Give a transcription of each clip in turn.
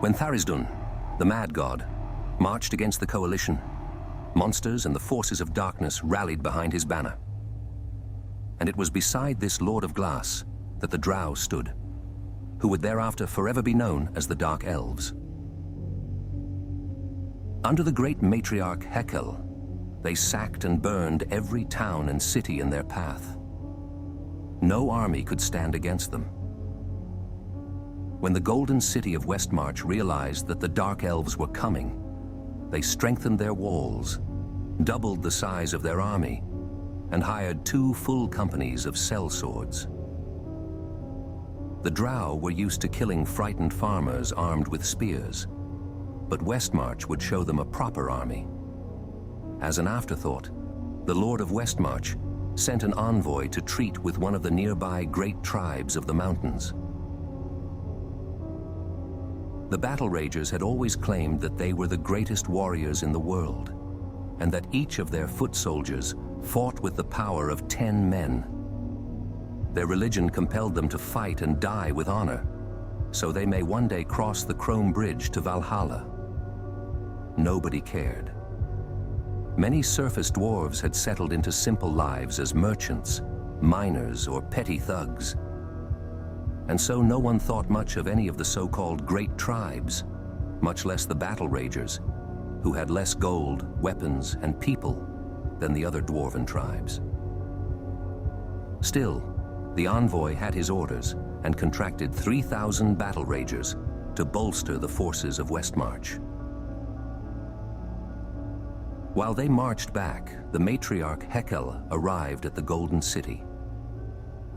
When Tharisdun, the mad god, marched against the coalition, monsters and the forces of darkness rallied behind his banner. And it was beside this Lord of Glass that the Drow stood, who would thereafter forever be known as the Dark Elves. Under the great matriarch Hekel, they sacked and burned every town and city in their path. No army could stand against them. When the golden city of Westmarch realized that the Dark Elves were coming, they strengthened their walls, doubled the size of their army, and hired 2 full companies of sellswords. The Drow were used to killing frightened farmers armed with spears, but Westmarch would show them a proper army. As an afterthought, the Lord of Westmarch sent an envoy to treat with one of the nearby great tribes of the mountains. The Battleragers had always claimed that they were the greatest warriors in the world, and that each of their foot soldiers fought with the power of 10 men. Their religion compelled them to fight and die with honor, so they may one day cross the Chrome Bridge to Valhalla. Nobody cared. Many surface dwarves had settled into simple lives as merchants, miners, or petty thugs. And so no one thought much of any of the so-called great tribes, much less the Battleragers, who had less gold, weapons, and people than the other dwarven tribes. Still, the envoy had his orders and contracted 3,000 Battleragers to bolster the forces of Westmarch. While they marched back, the matriarch Hekel arrived at the Golden City.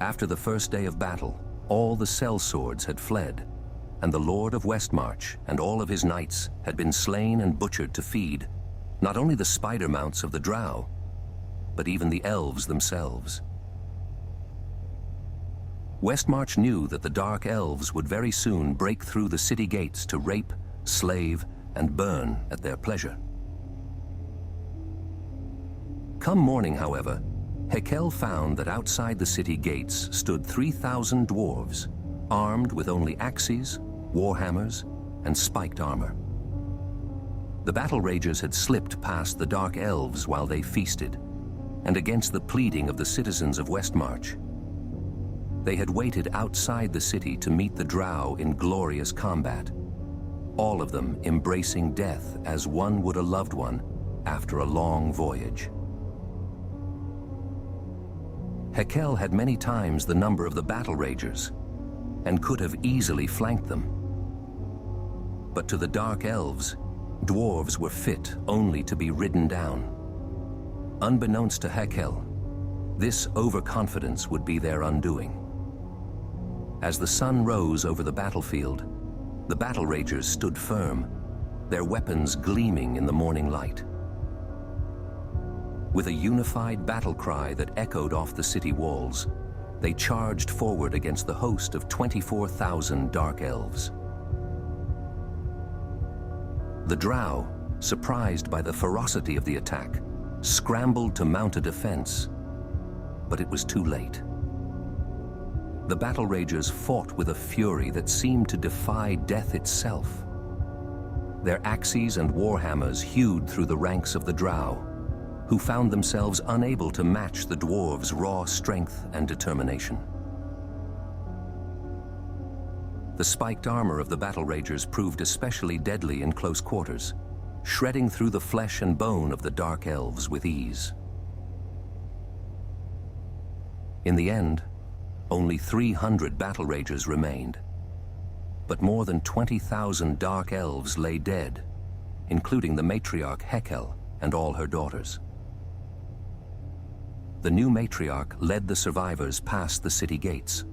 After the first day of battle, all the sellswords had fled, and the Lord of Westmarch and all of his knights had been slain and butchered to feed not only the spider mounts of the Drow, but even the elves themselves. Westmarch knew that the Dark Elves would very soon break through the city gates to rape, slave, and burn at their pleasure. Come morning, however, Hekel found that outside the city gates stood 3,000 dwarves, armed with only axes, warhammers, and spiked armor. The Battleragers had slipped past the Dark Elves while they feasted, and against the pleading of the citizens of Westmarch. They had waited outside the city to meet the Drow in glorious combat, all of them embracing death as one would a loved one after a long voyage. Hekel had many times the number of the Battleragers, and could have easily flanked them. But to the Dark Elves, dwarves were fit only to be ridden down. Unbeknownst to Hekel, this overconfidence would be their undoing. As the sun rose over the battlefield, the Battleragers stood firm, their weapons gleaming in the morning light. With a unified battle cry that echoed off the city walls, they charged forward against the host of 24,000 Dark Elves. The Drow, surprised by the ferocity of the attack, scrambled to mount a defense, but it was too late. The Battleragers fought with a fury that seemed to defy death itself. Their axes and warhammers hewed through the ranks of the Drow, who found themselves unable to match the dwarves' raw strength and determination. The spiked armor of the Battleragers proved especially deadly in close quarters, shredding through the flesh and bone of the Dark Elves with ease. In the end, only 300 Battleragers remained, but more than 20,000 Dark Elves lay dead, including the matriarch Hekel and all her daughters. The new matriarch led the survivors past the city gates,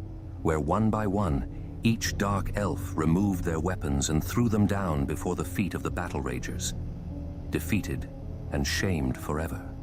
where one by one, each Dark Elf removed their weapons and threw them down before the feet of the Battleragers, defeated and shamed forever.